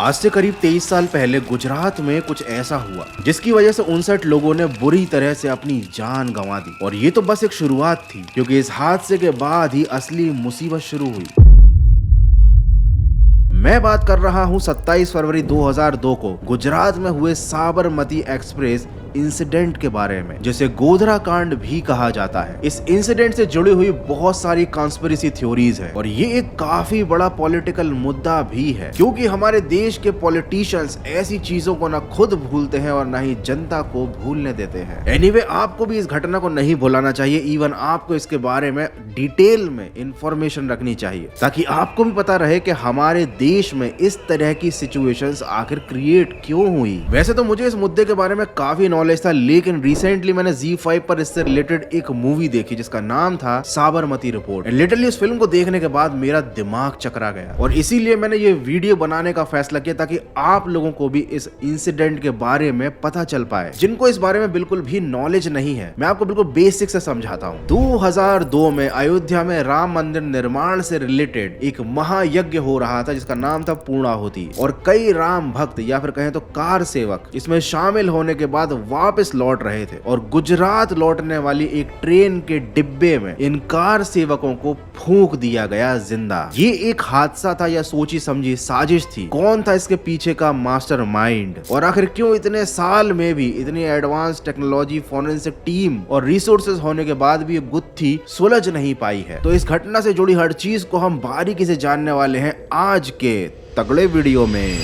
आज से करीब 23 साल पहले गुजरात में कुछ ऐसा हुआ जिसकी वजह से 59 लोगों ने बुरी तरह से अपनी जान गंवा दी। और ये तो बस एक शुरुआत थी, क्योंकि इस हादसे के बाद ही असली मुसीबत शुरू हुई। मैं बात कर रहा हूँ 27 फरवरी 2002 को गुजरात में हुए साबरमती एक्सप्रेस इंसिडेंट के बारे में, जिसे गोधरा कांड भी कहा जाता है। इस इंसिडेंट से जुड़ी हुई बहुत सारी कॉन्स्पिरेसी थ्योरीज है और ये एक काफी बड़ा पॉलिटिकल मुद्दा भी है, क्योंकि हमारे देश के पॉलिटिशियंस ऐसी चीजों को न खुद भूलते हैं और न ही जनता को भूलने देते हैं। एनीवे, आपको भी इस घटना को नहीं भुलाना चाहिए। इवन आपको इसके बारे में डिटेल में इंफॉर्मेशन रखनी चाहिए, ताकि आपको भी पता रहे कि हमारे देश में इस तरह की सिचुएशंस आखिर क्रिएट क्यों हुई। वैसे तो मुझे इस मुद्दे के बारे में काफी नॉलेज था, लेकिन रिसेंटली मैंने ZEE5 पर इससे रिलेटेड एक मूवी देखी जिसका नाम था साबरमती रिपोर्ट। लिटरली उस फिल्म को देखने के बाद मेरा दिमाग चकरा गया और इसीलिए मैंने ये वीडियो बनाने का फैसला किया, ताकि आप लोगों को भी इस इंसिडेंट के बारे में पता चल पाए, जिनको इस बारे में बिल्कुल भी नॉलेज नहीं है। मैं आपको बिल्कुल बेसिक से समझाता हूँ। 2002 में अयोध्या में राम मंदिर निर्माण से रिलेटेड एक महायज्ञ हो रहा था जिसका नाम था पूर्णाहुति, और कई राम भक्त या फिर कहें तो कार सेवक इसमें शामिल होने के बाद वापस लौट रहे थे। और गुजरात लौटने वाली एक ट्रेन के डिब्बे में इन कार सेवकों को फूंक दिया गया जिंदा। ये एक हादसा था या सोची समझी साजिश थी? कौन था इसके पीछे का मास्टरमाइंड? और आखिर क्यों इतने साल में भी इतनी एडवांस टेक्नोलॉजी, फोरेंसिक टीम और रिसोर्सेज होने के बाद भी ये गुत्थी सुलझ नहीं पाई है? तो इस घटना से जुड़ी हर चीज को हम बारीकी से जानने वाले हैं आज के तगड़े वीडियो में।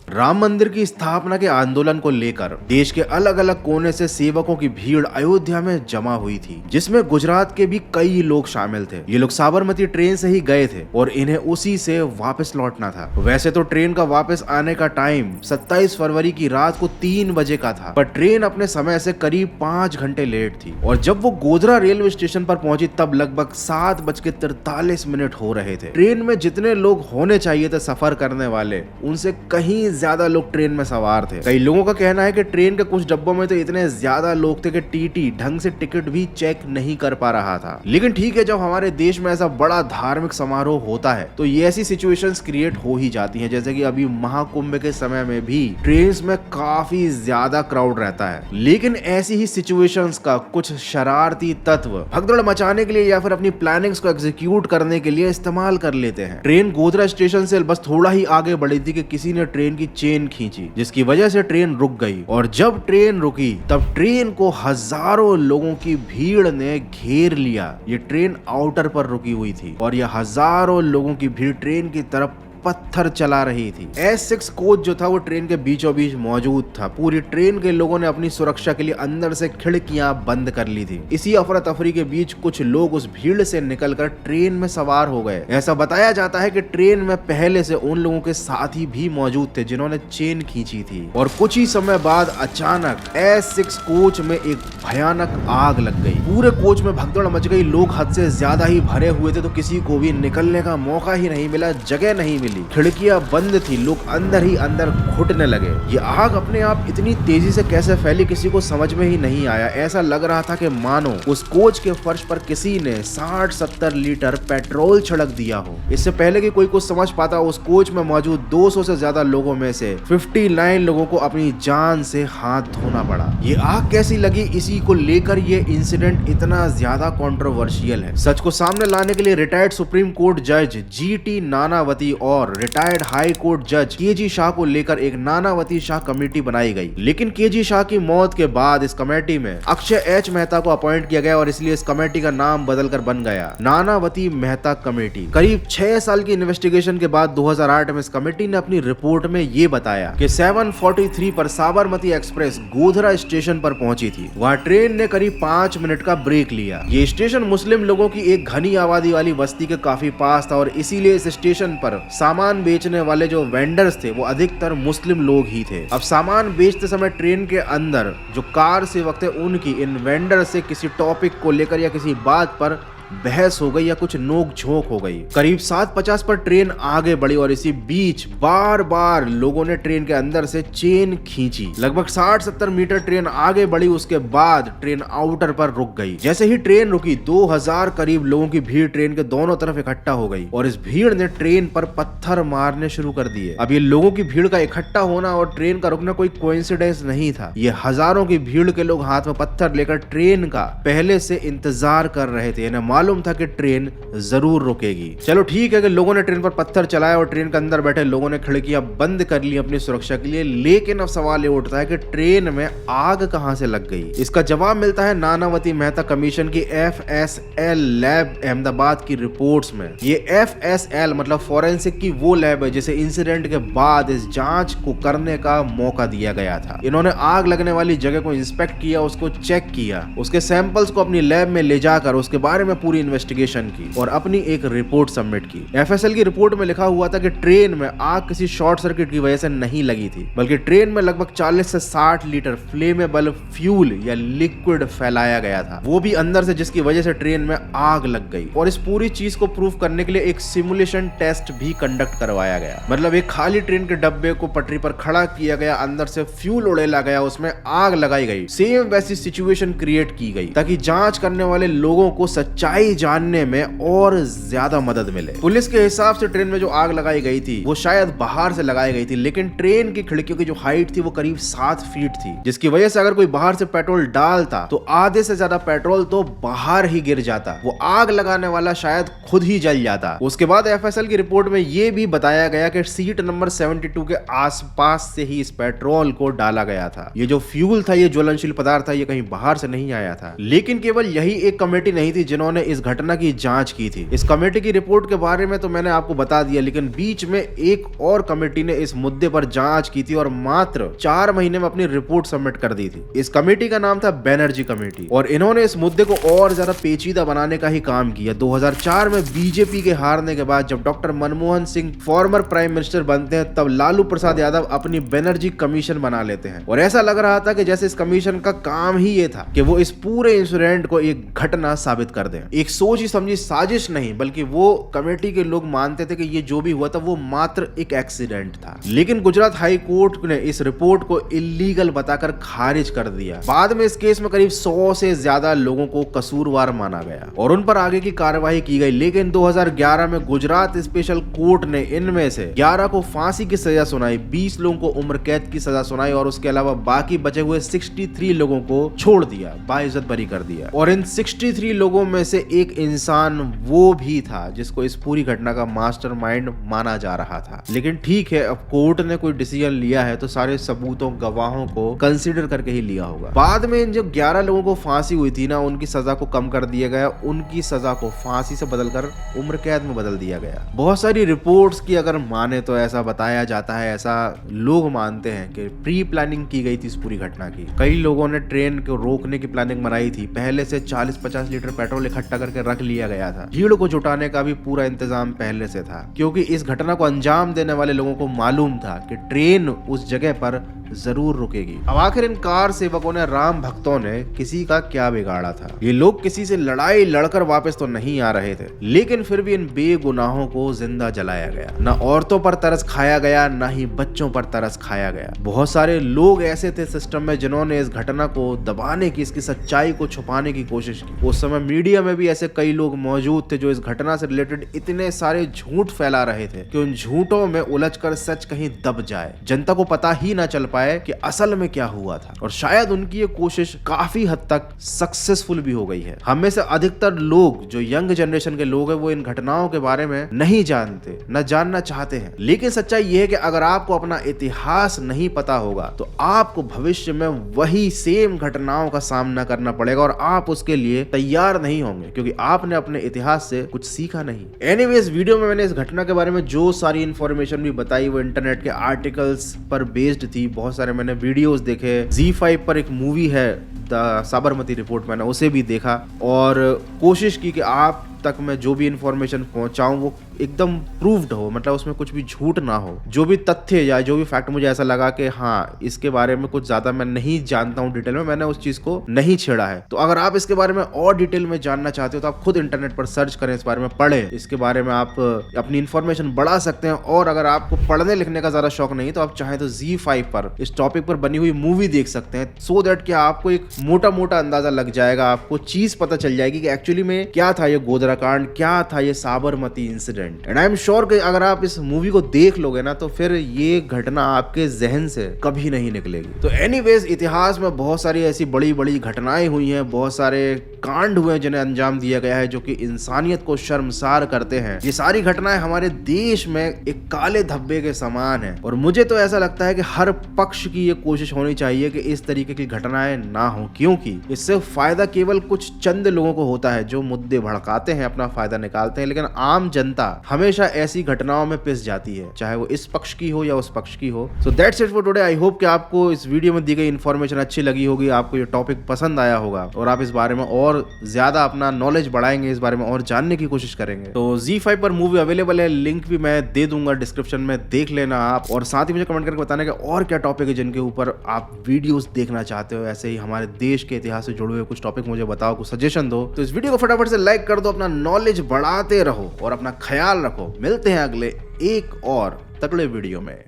राम मंदिर की स्थापना के आंदोलन को लेकर देश के अलग अलग कोने से सेवकों की भीड़ अयोध्या में जमा हुई थी, जिसमें गुजरात के भी कई लोग शामिल थे। ये लोग साबरमती ट्रेन से ही गए थे और इन्हें उसी से वापस लौटना था। वैसे तो ट्रेन का वापस आने का टाइम 27 फरवरी की रात को 3 बजे का था, पर ट्रेन अपने समय से करीब 5 घंटे लेट थी। और जब वो गोधरा रेलवे स्टेशन पर पहुंची तब लगभग 7:43 हो रहे थे। ट्रेन में जितने लोग होने चाहिए थे सफर करने वाले, उनसे कहीं ज्यादा लोग ट्रेन में सवार थे। कई लोगों का कहना है कि ट्रेन के कुछ डब्बों में तो इतने ज्यादा लोग थे कि टीटी ढंग से टिकट भी चेक नहीं कर पा रहा था। लेकिन ठीक है, जब हमारे देश में ऐसा बड़ा धार्मिक समारोह होता है तो ये ऐसी सिचुएशंस क्रिएट हो ही जाती हैं। जैसे कि अभी महाकुंभ के समय में भी ट्रेन में काफी ज्यादा क्राउड रहता है। लेकिन ऐसी ही सिचुएशंस का कुछ शरारती तत्व भगदड़ मचाने के लिए या फिर अपनी प्लानिंग्स को एग्जीक्यूट करने के लिए इस्तेमाल कर लेते हैं। ट्रेन गोधरा स्टेशन से बस थोड़ा ही आगे बढ़ी थी कि किसी ने ट्रेन की चेन खींची, जिसकी वजह से ट्रेन रुक गई। और जब ट्रेन रुकी तब ट्रेन को हजारों लोगों की भीड़ ने घेर लिया। ये ट्रेन आउटर पर रुकी हुई थी और यह हजारों लोगों की भीड़ ट्रेन की तरफ पत्थर चला रही थी। S6 कोच जो था वो ट्रेन के बीचों बीच मौजूद था। पूरी ट्रेन के लोगों ने अपनी सुरक्षा के लिए अंदर से खिड़कियां बंद कर ली थी। इसी अफरा तफरी के बीच कुछ लोग उस भीड़ से निकलकर ट्रेन में सवार हो गए। ऐसा बताया जाता है कि ट्रेन में पहले से उन लोगों के साथी भी मौजूद थे जिन्होंने चेन खींची थी। और कुछ ही समय बाद अचानक S6 कोच में एक भयानक आग लग गई। पूरे कोच में भगदड़ मच गई। लोग हद से ज्यादा ही भरे हुए थे, तो किसी को भी निकलने का मौका ही नहीं मिला, जगह नहीं मिली। खिड़कियां बंद थी, लोग अंदर ही अंदर घुटने लगे। ये आग अपने आप इतनी तेजी से कैसे फैली किसी को समझ में ही नहीं आया। ऐसा लग रहा था कि मानो उस कोच के फर्श पर किसी ने 60-70 लीटर पेट्रोल छिड़क दिया हो। इससे पहले कि कोई कुछ समझ पाता, उस कोच में मौजूद 200 से ज्यादा लोगों में से 59 लोगों को अपनी जान से हाथ धोना पड़ा। ये आग कैसी लगी, इसी को लेकर ये इंसिडेंट इतना ज्यादा कंट्रोवर्शियल है। सच को सामने लाने के लिए रिटायर्ड सुप्रीम कोर्ट जज GT नानावती और रिटायर्ड हाई कोर्ट जज KG शाह को लेकर एक नानावती शाह कमेटी बनाई गई। लेकिन KG शाह की मौत के बाद इस कमेटी में अक्षय H मेहता को अपॉइंट किया गया और इसलिए इस कमेटी का नाम बदलकर बन गया नानावती मेहता कमेटी। करीब 6 साल की इन्वेस्टिगेशन के बाद 2008 में इस कमेटी ने अपनी रिपोर्ट में ये बताया कि 7:43 पर साबरमती एक्सप्रेस गोधरा स्टेशन पर पहुंची थी। वहाँ ट्रेन ने करीब 5 मिनट का ब्रेक लिया। ये स्टेशन मुस्लिम लोगों की एक घनी आबादी वाली बस्ती के काफी पास था और इसीलिए इस स्टेशन पर सामान बेचने वाले जो वेंडर्स थे वो अधिकतर मुस्लिम लोग ही थे। अब सामान बेचते समय ट्रेन के अंदर जो कार सेवक थे उनकी इन वेंडर से किसी टॉपिक को लेकर या किसी बात पर बहस हो गई या कुछ नोक झोंक हो गई। करीब 7:50 पर ट्रेन आगे बढ़ी और इसी बीच बार बार लोगों ने ट्रेन के अंदर से चेन खींची। लगभग 60-70 मीटर ट्रेन आगे बढ़ी, उसके बाद ट्रेन आउटर पर रुक गई। जैसे ही ट्रेन रुकी 2000 करीब लोगों की भीड़ ट्रेन के दोनों तरफ इकट्ठा हो गई और इस भीड़ ने ट्रेन पर पत्थर मारने शुरू कर दिए। अब ये लोगों की भीड़ का इकट्ठा होना और ट्रेन का रुकना कोई कोइंसिडेंस नहीं था। ये हजारों की भीड़ के लोग हाथ में पत्थर लेकर ट्रेन का पहले से इंतजार कर रहे थे। इन्हें मालूम था कि ट्रेन जरूर रुकेगी। चलो ठीक है कि लोगों ने ट्रेन पर पत्थर चलाया और ट्रेन के अंदर बैठे लोगों ने खिड़कियां बंद कर ली अपनी सुरक्षा के लिए, लेकिन अब सवाल ये उठता है कि ट्रेन में आग कहां से लग गई। इसका जवाब मिलता है नानावती मेहता कमीशन की FSL लैब अहमदाबाद की रिपोर्ट्स में। ये FSL मतलब फॉरेंसिक की वो लैब है जिसे इंसिडेंट के बाद इस जांच को करने का मौका दिया गया था। इन्होंने आग लगने वाली जगह को इंस्पेक्ट किया, उसको चेक किया, उसके सैंपल्स को अपनी लैब में ले जाकर उसके बारे में पूरी इन्वेस्टिगेशन की और अपनी एक रिपोर्ट सबमिट की। FSL की रिपोर्ट में लिखा हुआ था कि ट्रेन में आग किसी शॉर्ट सर्किट की वजह से नहीं लगी थी, बल्कि ट्रेन में लगभग 40 से 60 लीटर फ्लेमेबल फ्यूल या लिक्विड फैलाया गया था, वो भी अंदर से, जिसकी वजह से ट्रेन में आग लग गई। और इस पूरी चीज को प्रूव करने के लिए एक सिमुलेशन टेस्ट भी कंडक्ट करवाया गया। मतलब एक खाली ट्रेन के डब्बे को पटरी पर खड़ा किया गया, अंदर से फ्यूल उड़ेला गया, उसमें आग लगाई गई, सेम वैसी सिचुएशन क्रिएट की गई ताकि जांच करने वाले लोगों को सच्चाई जानने में और ज्यादा मदद मिले। पुलिस के हिसाब से ट्रेन में जो आग लगाई गई थी वो शायद बाहर से लगाई गई थी, लेकिन ट्रेन की खिड़कियों की जो हाइट थी वो करीब 7 फीट थी, जिसकी वजह से अगर कोई बाहर से पेट्रोल डालता तो आधे से ज्यादा पेट्रोल तो बाहर ही गिर जाता, वो आग लगाने वाला शायद खुद ही जल जाता। उसके बाद FSL की रिपोर्ट में ये भी बताया गया कि सीट नंबर 72 के आसपास से ही इस पेट्रोल को डाला गया था। ये जो फ्यूल था, ये ज्वलनशील पदार्थ था, ये कहीं बाहर से नहीं आया था। लेकिन केवल यही एक कमेटी नहीं थी जिन्होंने इस घटना की जांच की थी। इस कमेटी की रिपोर्ट के बारे में तो मैंने आपको बता दिया, लेकिन बीच में एक और कमेटी ने इस मुद्दे पर जांच की थी और मात्र 4 महीने में अपनी रिपोर्ट सबमिट कर दी थी। इस कमेटी का नाम था बैनर्जी कमेटी और इन्होंने इस मुद्दे को और ज्यादा पेचीदा बनाने का ही काम किया। 2004 में बीजेपी के हारने के बाद जब doctor Manmohan Singh former prime minister बनते हैं, तब लालू प्रसाद यादव अपनी बैनर्जी कमीशन बना लेते हैं और ऐसा लग रहा था कि जैसे इस कमीशन का काम ही ये था कि वो इस पूरे इंसिडेंट को एक घटना साबित कर दें। एक सोची समझी साजिश नहीं, बल्कि वो कमेटी के लोग मानते थे कि ये जो भी हुआ था वो मात्र एक एक्सीडेंट था। लेकिन गुजरात हाई कोर्ट ने इस रिपोर्ट को इलीगल बताकर खारिज कर दिया। बाद में इस केस में करीब 100 से ज्यादा लोगों को कसूरवार माना गया और उन पर आगे की कार्रवाई की गई। लेकिन 2011 में गुजरात स्पेशल कोर्ट ने इनमें से 11 को फांसी की सजा सुनाई, 20 लोगों को उम्र कैद की सजा सुनाई और उसके अलावा बाकी बचे हुए 63 लोगों को छोड़ दिया, बाइज्जत बरी कर दिया। और इन 63 लोगों में से एक इंसान वो भी था जिसको इस पूरी घटना का मास्टरमाइंड माना जा रहा था। लेकिन ठीक है, अब कोर्ट ने कोई डिसीजन लिया है तो सारे सबूतों, गवाहों को कंसीडर करके ही लिया होगा। बाद में इन जो 11 लोगों को फांसी हुई थी ना, उनकी सजा को कम कर दिया गया, उनकी सजा को फांसी से बदलकर उम्र कैद में बदल दिया गया। बहुत सारी रिपोर्ट्स की अगर माने तो ऐसा बताया जाता है, ऐसा लोग मानते हैं कि प्री प्लानिंग की गई थी इस पूरी घटना की। कई लोगों ने ट्रेन को रोकने की प्लानिंग बनाई थी, पहले से 40-50 लीटर पेट्रोल इकट्ठा करके रख लिया गया था, भीड़ को जुटाने का भी पूरा इंतजाम पहले से था, क्योंकि इस घटना को अंजाम देने वाले लोगों को मालूम था कि ट्रेन उस जगह पर जरूर रुकेगी। अब आखिर इन कार सेवकों ने, राम भक्तों ने किसी का क्या बिगाड़ा था? ये लोग किसी से लड़ाई लड़कर वापस तो नहीं आ रहे थे, लेकिन फिर भी इन बेगुनाहों को जिंदा जलाया गया। ना औरतों पर तरस खाया गया, ना ही बच्चों पर तरस खाया गया। बहुत सारे लोग ऐसे थे सिस्टम में जिन्होंने इस घटना को दबाने की, इसकी सच्चाई को छुपाने की कोशिश की। उस समय मीडिया में भी ऐसे कई लोग मौजूद थे जो इस घटना से रिलेटेड इतने सारे झूठ फैला रहे थे कि उन झूठों में उलझकर सच कहीं दब जाए, जनता को पता ही ना चल पाए कि असल में क्या हुआ था। और शायद उनकी ये कोशिश काफी हद तक सक्सेसफुल भी हो गई है। हम में से अधिकतर लोग, जो यंग जनरेशन के लोग हैं, वो इन घटनाओं के बारे में नहीं जानते, न जानना चाहते हैं। लेकिन सच्चाई ये है कि अगर आपको अपना इतिहास नहीं पता होगा तो आपको भविष्य में वही सेम घटनाओं का सामना करना पड़ेगा और आप उसके लिए तैयार नहीं होंगे, क्योंकि आपने अपने इतिहास से कुछ सीखा नहीं। एनीवेज, वीडियो में मैंने इस घटना के बारे में जो सारी इंफॉर्मेशन भी बताई वो इंटरनेट के आर्टिकल्स पर बेस्ड थी। बहुत सारे मैंने वीडियोस देखे, ZEE5 पर एक मूवी है द साबरमती रिपोर्ट, मैंने उसे भी देखा और कोशिश की कि आप तक मैं जो भी इंफॉर्मेशन पहुंचाऊं वो एकदम प्रूव्ड हो, मतलब उसमें कुछ भी झूठ ना हो। जो भी तथ्य या जो भी फैक्ट मुझे ऐसा लगा कि हाँ इसके बारे में कुछ ज्यादा मैं नहीं जानता हूँ डिटेल में, मैंने उस चीज को नहीं छेड़ा है। तो अगर आप इसके बारे में और डिटेल में जानना चाहते हो तो आप खुद इंटरनेट पर सर्च करें, इस बारे में पढ़ें, इसके बारे में आप अपनी इंफॉर्मेशन बढ़ा सकते हैं। और अगर आपको पढ़ने लिखने का ज्यादा शौक नहीं तो आप चाहें तो ZEE5 पर इस टॉपिक पर बनी हुई मूवी देख सकते हैं, सो दैट कि आपको एक मोटा मोटा अंदाजा लग जाएगा, आपको चीज पता चल जाएगी कि एक्चुअली में क्या था ये गोधरा कांड, क्या था ये Sabarmati incident. And I am sure कि अगर आप इस मूवी को देख लोगे ना तो फिर ये घटना आपके जहन से कभी नहीं निकलेगी। तो एनीवेज, इतिहास में बहुत सारी ऐसी बड़ी बड़ी घटनाएं हुई हैं, बहुत सारे कांड हुए जिन्हें अंजाम दिया गया है जो कि इंसानियत को शर्मसार करते हैं। ये सारी घटनाएं हमारे देश में एक काले धब्बे के समान है और मुझे तो ऐसा लगता है कि हर पक्ष की ये कोशिश होनी चाहिए कि इस तरीके की घटनाएं ना हो, क्योंकि इससे फायदा केवल कुछ चंद लोगों को होता है जो मुद्दे भड़काते हैं, अपना फायदा निकालते हैं, लेकिन आम जनता हमेशा ऐसी घटनाओं में पिस जाती है, चाहे वो इस पक्ष की हो या उस पक्ष की हो। So that's it for today. I hope कि आपको इस वीडियो में दी गई इन्फॉर्मेशन अच्छी लगी होगी, आपको ये टॉपिक पसंद आया होगा और आप इस बारे में और ज्यादा अपना नॉलेज बढ़ाएंगे, इस बारे में और जानने की कोशिश करेंगे। तो ZEE5 पर मूवी अवेलेबल है, लिंक भी मैं दे दूंगा डिस्क्रिप्शन में, देख लेना आप। और साथ ही मुझे कमेंट करके बताना कि और क्या टॉपिक है जिनके ऊपर आप वीडियोस देखना चाहते हो, ऐसे ही हमारे देश के इतिहास से जुड़े हुए कुछ टॉपिक मुझे बताओ, कुछ सजेशन दो। तो इस वीडियो को फटाफट से लाइक कर दो, अपना नॉलेज बढ़ाते रहो और अपना ख्याल रखो। मिलते हैं अगले एक और तगड़े वीडियो में।